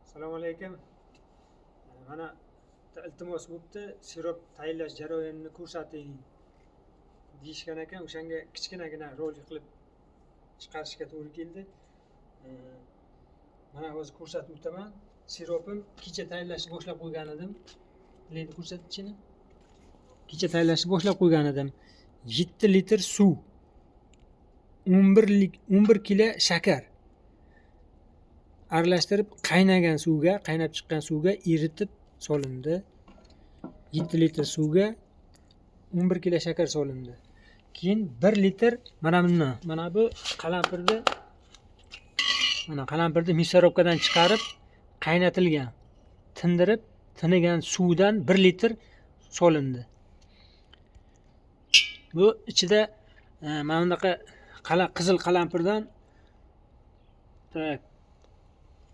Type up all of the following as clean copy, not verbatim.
Assalomu alaykum. Mana iltimos bo'libdi, sirop tayyorlash jarayonini ko'rsating deyishgan ekan. O'shanga kichkinagina rolik qilib chiqarishga to'g'ri keldi. Mana hozir ko'rsatib o'taman. Siropim kecha tayyorlashni boshlab qo'ygan edim. Lekin ko'rsatishini. Kecha tayyorlashni boshlab qo'ygan edim. 7 litr suv, 11 kilo shakar aralashtirib qaynagan suvga, qaynab chiqqan suvga eritib solindi. 7 litr suvga 11 kilo shakar solindi. Keyin 1 litr mana bu qalampirni misorobkadan chiqarib qaynatilgan, tindirib tinigan suvdan 1 litr solindi. Bu ichida mana bunaqa qizil qalampirdan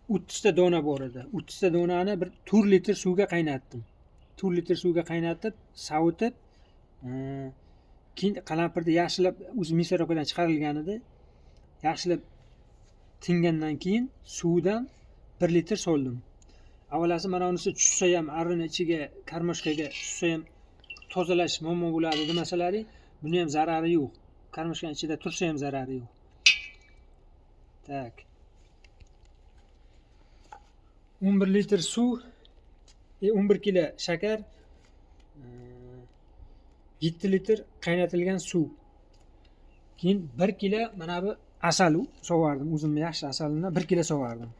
30 ta dona bor edi. 30 ta donani bir 4 litr suvga qaynatdim. 4 litr suvga qaynatib, sovitib, keyin qalampirni yaxshilab o'zi misorobkadan chiqarilgan edi. Yaxshilab tingandan keyin suvdan 1 litr soldim. Avvalasi mana unisi tushsa ham arrini ichiga, karmoshkaga tushsa ham tozalash muammo bo'ladi demasalari, buni ham zarari yo'q. Karmoshkaning ichida tursa ham zarari yo'q. Tak. 11 litr suv, 11 kilo shakar, 7 litr qaynatilgan suv. Keyin 1 kilo mana bu asal sovardim. O'zim yaxshi asalimdan 1 kilo sovardim.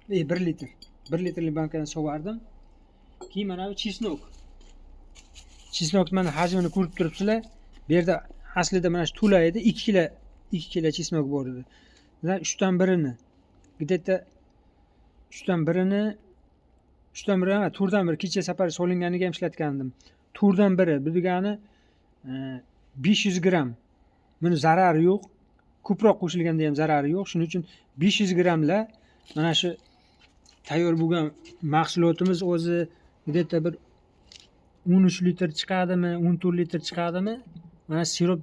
1 litr. 1 litrli bankadan sovardim. Keyin mana bu chesnok. Chesnok mana hajmini ko'rib turibsizlar. Bu yerda aslida mana shu to'la edi. 2 kilo chesnok bor edi. Ular 3dan birini, где-то 3dan birini, 4dan biri kecha safar solinganiga ham ishlatgandim. 4dan biri, bu degani 500 gram. Buni zarari yo'q. Ko'proq qo'shilganda ham zarari yo'q. Shuning uchun 500 gramla mana shu tayyor bo'lgan mahsulotimiz o'zi где-то bir 13 litr chiqadimi, 14 litr chiqadimi? Mana sirop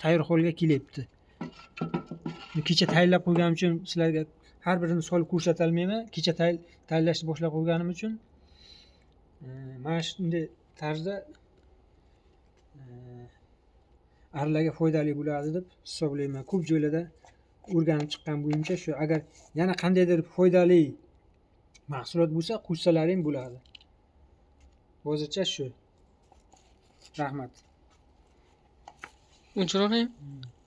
tayyor holga kelyapti. Kecha tayyorlab qo'yganim uchun sizlarga har birini solib ko'rsata olmayman. Kecha tayyorlashni boshlab qo'yganim uchun mana shunday tarzda arlarga foydali bo'ladi deb hisoblayman. Ko'p joylarda o'rganib chiqqan bo'yimcha shu. Agar yana qandaydir foydali mahsulot bo'lsa, qo'shsalaring bo'ladi. Hozircha shu. Rahmat. Unchiroq ham